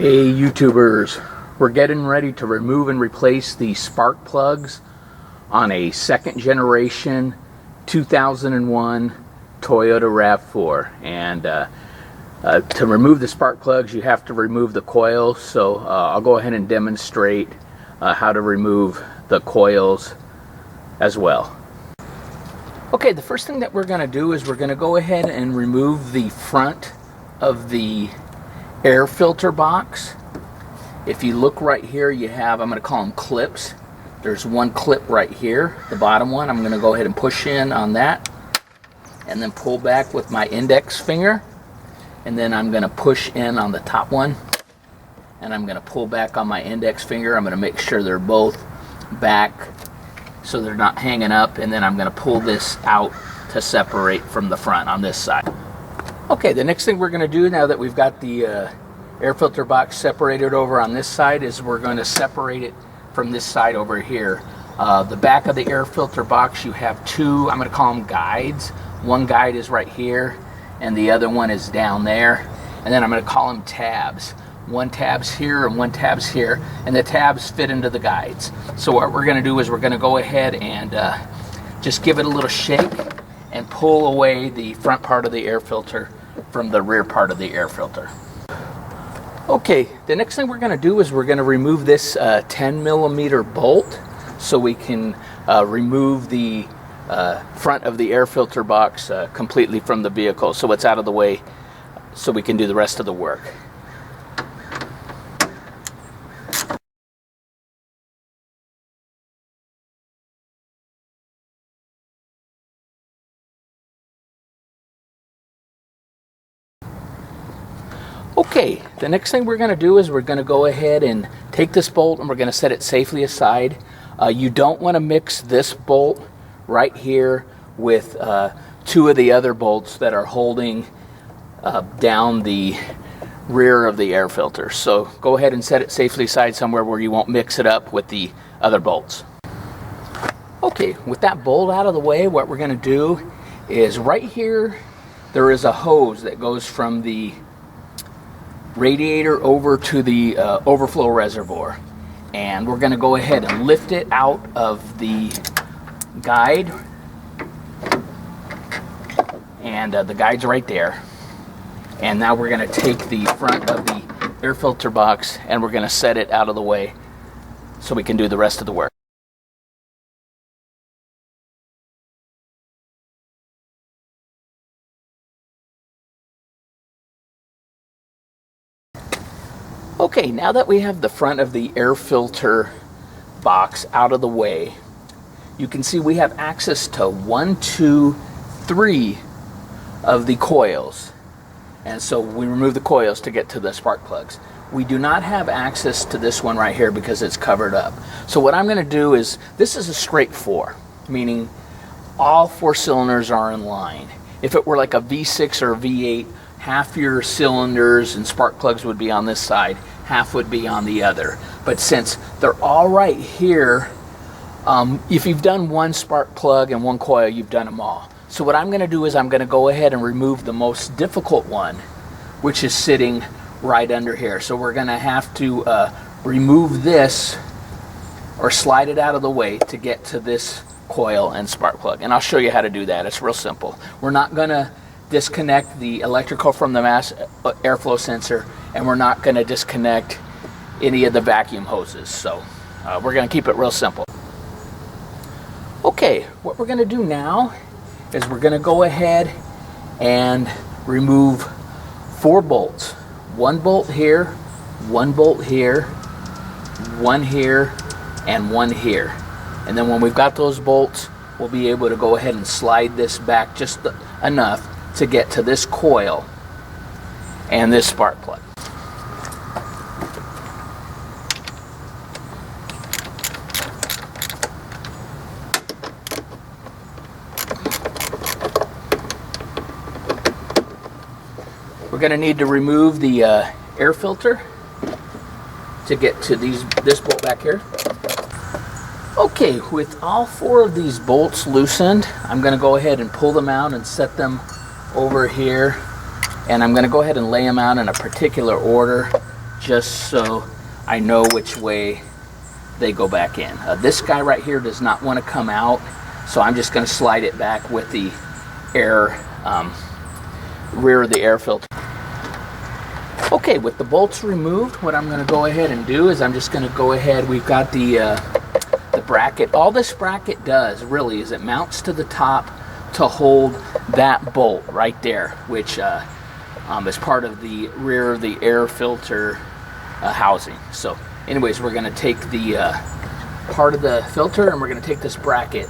Hey YouTubers, we're getting ready to remove and replace the spark plugs on a second generation 2001 Toyota RAV4. And to remove the spark plugs you have to remove the coils, so I'll go ahead and demonstrate how to remove the coils as well. Okay, the first thing that we're going to do is we're going to go ahead and remove the front of the air filter box. If you look right here, you have, I'm going to call them clips. There's one clip right here, the bottom one. I'm going to go ahead and push in on that and then pull back with my index finger, and then I'm going to push in on the top one and I'm going to pull back on my index finger. I'm going to make sure they're both back so they're not hanging up, and then I'm going to pull this out to separate from the front on this side. Okay, the next thing we're going to do now that we've got the air filter box separated over on this side is we're going to separate it from this side over here. The back of the air filter box, you have two, I'm going to call them guides. One guide is right here and the other one is down there, and then I'm going to call them tabs. One tab's here and one tab's here, and the tabs fit into the guides. So what we're going to do is we're going to go ahead and just give it a little shake and pull away the front part of the air filter from the rear part of the air filter. Okay, the next thing we're going to do is we're going to remove this 10mm bolt so we can remove the front of the air filter box completely from the vehicle, so it's out of the way so we can do the rest of the work. Okay, the next thing we're going to do is we're going to go ahead and take this bolt and we're going to set it safely aside. You don't want to mix this bolt right here with two of the other bolts that are holding down the rear of the air filter. So go ahead and set it safely aside somewhere where you won't mix it up with the other bolts. Okay, with that bolt out of the way, what we're going to do is right here there is a hose that goes from the radiator over to the overflow reservoir, and we're going to go ahead and lift it out of the guide, and the guide's right there. And now we're going to take the front of the air filter box and we're going to set it out of the way so we can do the rest of the work. Okay, now that we have the front of the air filter box out of the way, you can see we have access to 1, 2, 3 of the coils. And so we remove the coils to get to the spark plugs. We do not have access to this one right here because it's covered up. So what I'm going to do is, this is a straight 4, meaning all 4 cylinders are in line. If it were like a V6 or a V8, half your cylinders and spark plugs would be on this side, half would be on the other. But since they're all right here, if you've done one spark plug and one coil, you've done them all. So what I'm going to do is I'm going to go ahead and remove the most difficult one, which is sitting right under here. So we're going to have to remove this or slide it out of the way to get to this coil and spark plug. And I'll show you how to do that. It's real simple. We're not going to disconnect the electrical from the mass airflow sensor, and we're not going to disconnect any of the vacuum hoses. So we're going to keep it real simple. Okay, what we're going to do now is we're going to go ahead and remove 4 bolts. 1 bolt here, 1 bolt here, 1 here, and 1 here. And then when we've got those bolts, we'll be able to go ahead and slide this back just enough to get to this coil and this spark plug. We're going to need to remove the air filter to get to this bolt back here. Okay, with all 4 of these bolts loosened, I'm going to go ahead and pull them out and set them over here, and I'm going to go ahead and lay them out in a particular order just so I know which way they go back in. This guy right here does not want to come out, so I'm just going to slide it back with the air, rear of the air filter. Okay, with the bolts removed, what I'm going to go ahead and do is I'm just going to go ahead, we've got the bracket. All this bracket does really is it mounts to the top to hold that bolt right there, which is part of the rear of the air filter housing. So anyways, we're going to take the part of the filter, and we're going to take this bracket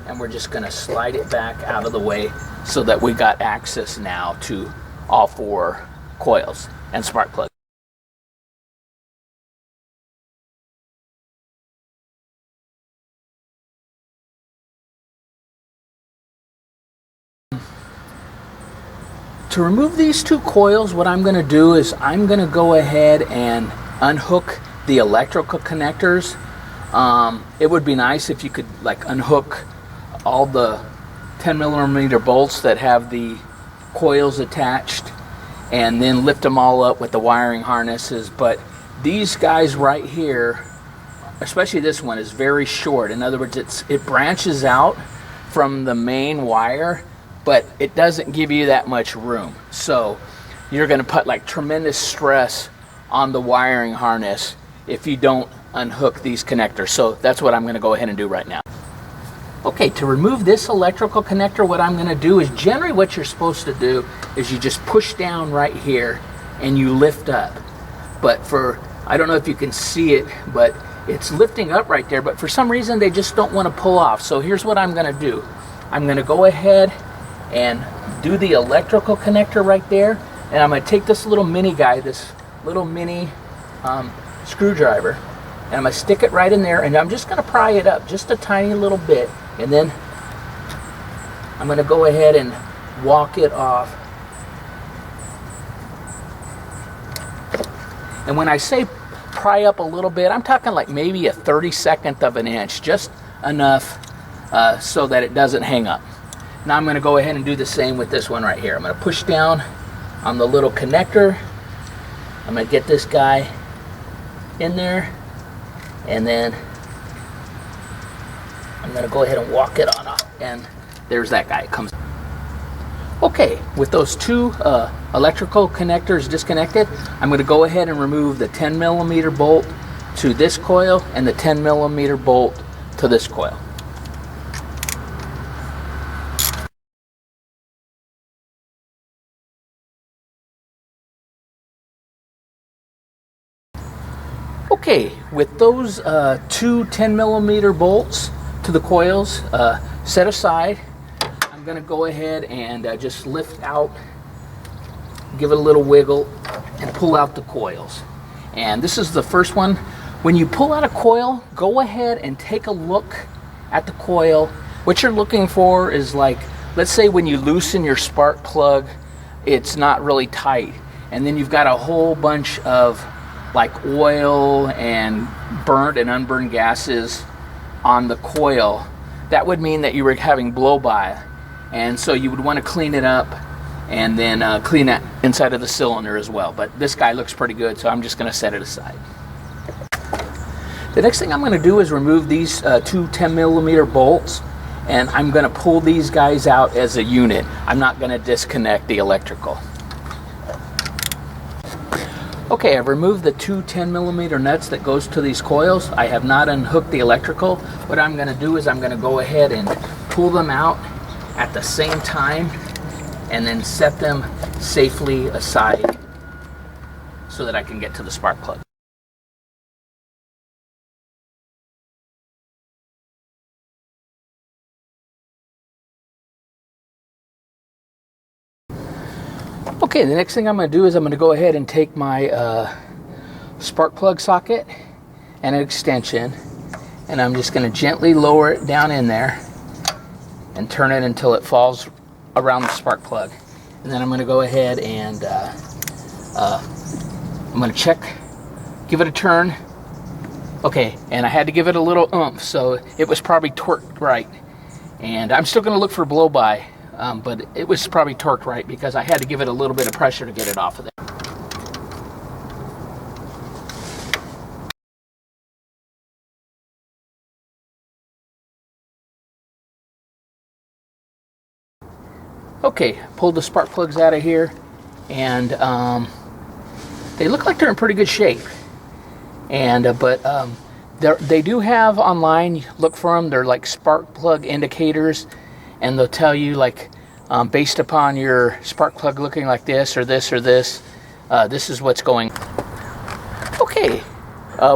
and we're just going to slide it back out of the way so that we got access now to all 4 coils and spark plug. To remove these 2 coils, what I'm going to do is I'm going to go ahead and unhook the electrical connectors. It would be nice if you could like unhook all the 10mm bolts that have the coils attached and then lift them all up with the wiring harnesses. But these guys right here, especially this one, is very short. In other words, it branches out from the main wire, but it doesn't give you that much room. So you're going to put like tremendous stress on the wiring harness if you don't unhook these connectors. So that's what I'm going to go ahead and do right now. Okay, to remove this electrical connector, what I'm going to do is generally what you're supposed to do is you just push down right here and you lift up. But I don't know if you can see it, but it's lifting up right there, but for some reason they just don't want to pull off. So here's what I'm going to do. I'm going to go ahead and do the electrical connector right there, and I'm going to take this little mini guy, this little mini screwdriver, and I'm going to stick it right in there, and I'm just going to pry it up just a tiny little bit, and then I'm going to go ahead and walk it off. And when I say pry up a little bit, I'm talking like maybe a 32nd of an inch, just enough so that it doesn't hang up. Now I'm going to go ahead and do the same with this one right here. I'm going to push down on the little connector. I'm going to get this guy in there, and then I'm going to go ahead and walk it on up, and there's that guy. It comes. Okay, with those 2 electrical connectors disconnected, I'm going to go ahead and remove the 10mm bolt to this coil and the 10mm bolt to this coil. Okay, with those 2 10mm bolts to the coils set aside, I'm going to go ahead and just lift out, give it a little wiggle, and pull out the coils. And this is the first one. When you pull out a coil, go ahead and take a look at the coil. What you're looking for is, like, let's say when you loosen your spark plug, it's not really tight, and then you've got a whole bunch of like oil and burnt and unburned gases on the coil. That would mean that you were having blow by, and so you would want to clean it up and then clean that inside of the cylinder as well. But this guy looks pretty good, so I'm just going to set it aside. The next thing I'm going to do is remove these 2 10mm bolts, and I'm going to pull these guys out as a unit. I'm not going to disconnect the electrical. Okay, I've removed the 2 10mm nuts that goes to these coils. I have not unhooked the electrical. What I'm going to do is I'm going to go ahead and pull them out at the same time and then set them safely aside so that I can get to the spark plug. Okay, the next thing I'm going to do is I'm going to go ahead and take my spark plug socket and an extension, and I'm just going to gently lower it down in there and turn it until it falls around the spark plug. And then I'm going to go ahead and I'm going to check, give it a turn. Okay, and I had to give it a little oomph, so it was probably torqued right. And I'm still going to look for blow by. But it was probably torqued right because I had to give it a little bit of pressure to get it off of there. Okay, pulled the spark plugs out of here, and they look like they're in pretty good shape. And they do have online, look for them, they're like spark plug indicators, and they'll tell you like based upon your spark plug looking like this or this or this, this is what's going. Okay,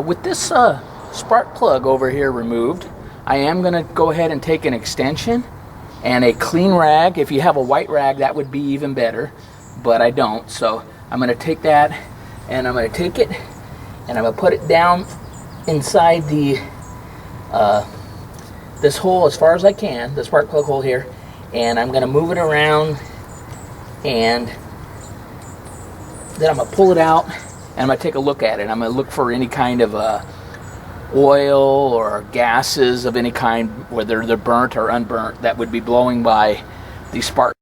with this spark plug over here removed, I am going to go ahead and take an extension and a clean rag. If you have a white rag, that would be even better, but I don't. So I'm going to take that, and I'm going to take it and I'm going to put it down inside the this hole as far as I can, the spark plug hole here, and I'm going to move it around, and then I'm going to pull it out, and I'm going to take a look at it. I'm going to look for any kind of oil or gases of any kind, whether they're burnt or unburnt, that would be blowing by the spark.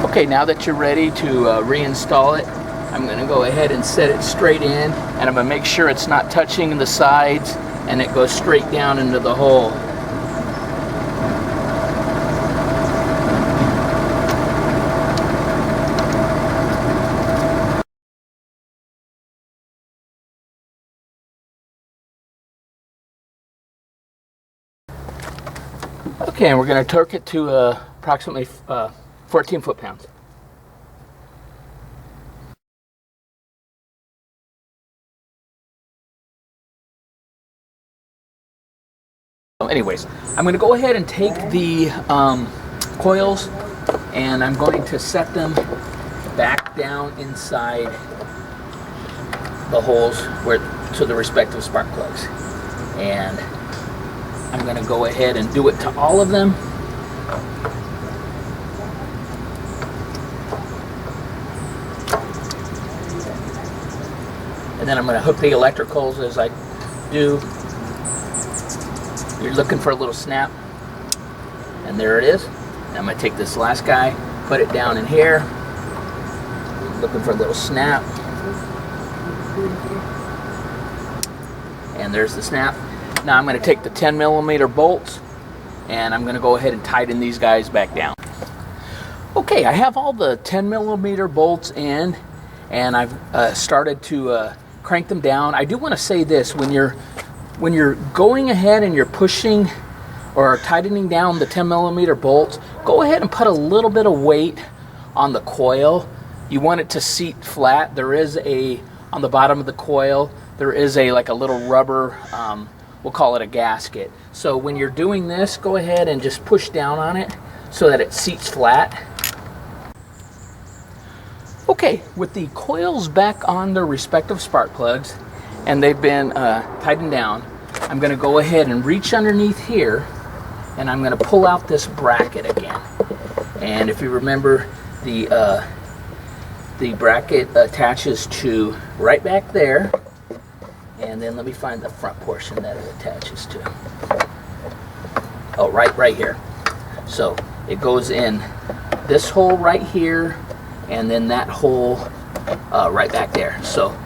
Okay, now that you're ready to reinstall it, I'm going to go ahead and set it straight in, and I'm going to make sure it's not touching the sides and it goes straight down into the hole. Okay, and we're going to torque it to approximately 14 foot-pounds. Anyways, I'm going to go ahead and take the coils, and I'm going to set them back down inside the holes to the respective spark plugs. And I'm going to go ahead and do it to all of them. And then I'm going to hook the electricals as I do. You're looking for a little snap, and there it is. And I'm going to take this last guy, put it down in here. Looking for a little snap. And there's the snap. Now I'm going to take the 10mm bolts, and I'm going to go ahead and tighten these guys back down. Okay, I have all the 10mm bolts in, and I've started to crank them down. I do want to say this: when you're going ahead and you're pushing or tightening down the 10mm bolts, go ahead and put a little bit of weight on the coil. You want it to seat flat. There is on the bottom of the coil, there is like a little rubber, we'll call it a gasket. So when you're doing this, go ahead and just push down on it so that it seats flat. Okay, with the coils back on their respective spark plugs, and they've been tightened down, I'm going to go ahead and reach underneath here, and I'm going to pull out this bracket again. And if you remember, the bracket attaches to right back there, and then let me find the front portion that it attaches to. Oh, right here. So it goes in this hole right here, and then that hole right back there. So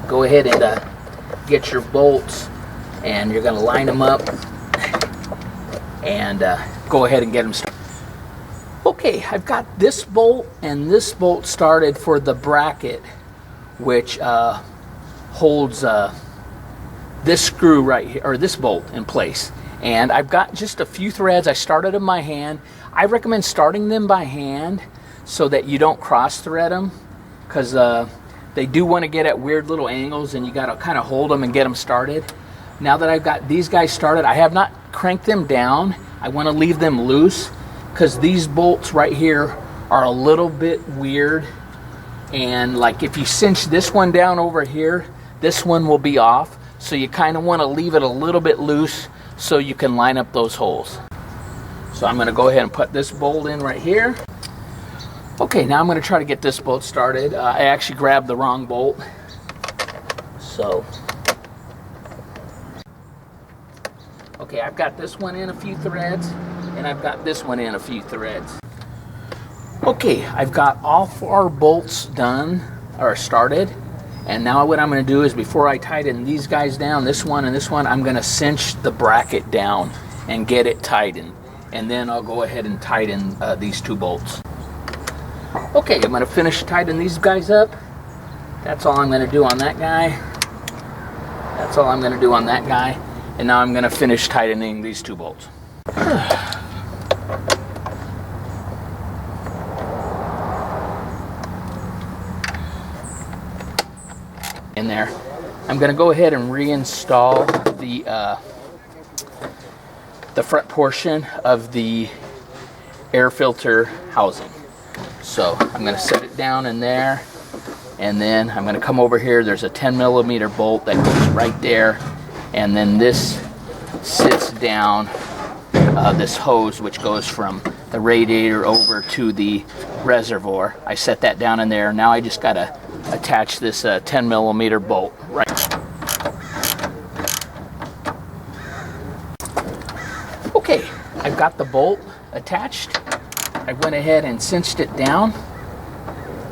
go ahead and get your bolts, and you're going to line them up and go ahead and get them started. Okay, I've got this bolt and this bolt started for the bracket, which holds this screw right here, or this bolt in place. And I've got just a few threads. I started them by hand. I recommend starting them by hand so that you don't cross thread them, because they do want to get at weird little angles, and you got to kind of hold them and get them started. Now that I've got these guys started, I have not cranked them down. I want to leave them loose because these bolts right here are a little bit weird, and like if you cinch this one down over here, this one will be off. So you kind of want to leave it a little bit loose so you can line up those holes. So I'm going to go ahead and put this bolt in right here. Okay, now I'm going to try to get this bolt started. I actually grabbed the wrong bolt. So, okay, I've got this one in a few threads, and I've got this one in a few threads. Okay, I've got all 4 bolts done, or started, and now what I'm going to do is, before I tighten these guys down, this one and this one, I'm going to cinch the bracket down and get it tightened, and then I'll go ahead and tighten these 2 bolts. Okay, I'm going to finish tightening these guys up. That's all I'm going to do on that guy. That's all I'm going to do on that guy. And now I'm going to finish tightening these 2 bolts. In there. I'm going to go ahead and reinstall the front portion of the air filter housing. So I'm going to set it down in there, and then I'm going to come over here. There's a 10mm bolt that goes right there, and then this sits down this hose which goes from the radiator over to the reservoir. I set that down in there. Now I just got to attach this 10mm bolt right. Okay, I've got the bolt attached. I went ahead and cinched it down,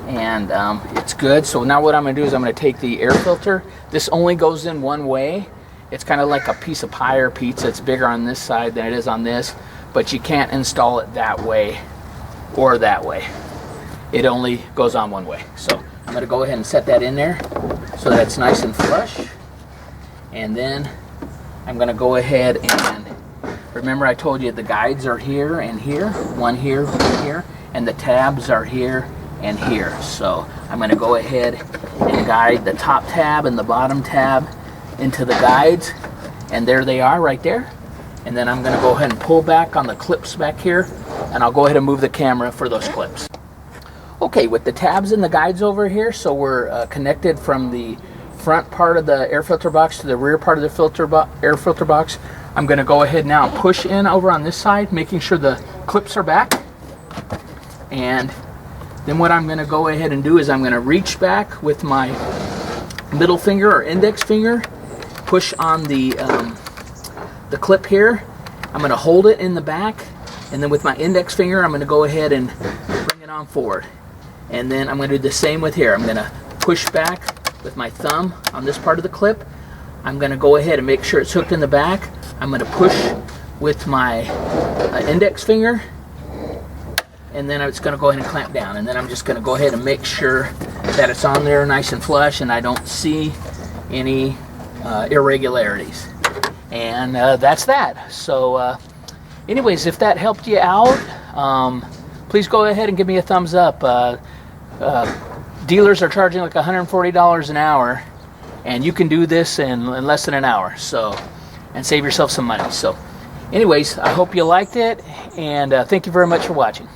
and it's good. So now what I'm going to do is I'm going to take the air filter. This only goes in one way. It's kind of like a piece of pie or pizza. It's bigger on this side than it is on this, but you can't install it that way or that way. It only goes on one way. So I'm going to go ahead and set that in there so that it's nice and flush. And then I'm going to go ahead and, remember I told you the guides are here and here, one here, and the tabs are here and here. So I'm going to go ahead and guide the top tab and the bottom tab into the guides, and there they are right there. And then I'm going to go ahead and pull back on the clips back here, and I'll go ahead and move the camera for those clips. Okay, with the tabs and the guides over here, so we're connected from the front part of the air filter box to the rear part of the air filter box. I'm going to go ahead now and push in over on this side, making sure the clips are back. And then what I'm going to go ahead and do is I'm going to reach back with my middle finger or index finger, push on the clip here. I'm going to hold it in the back, and then with my index finger I'm going to go ahead and bring it on forward. And then I'm going to do the same with here. I'm going to push back with my thumb on this part of the clip. I'm going to go ahead and make sure it's hooked in the back. I'm going to push with my index finger, and then it's going to go ahead and clamp down. And then I'm just going to go ahead and make sure that it's on there nice and flush and I don't see any irregularities. And that's that. So anyways, if that helped you out, please go ahead and give me a thumbs up. Dealers are charging like $140 an hour, and you can do this in less than an hour, so, and save yourself some money. So anyways, I hope you liked it, and thank you very much for watching.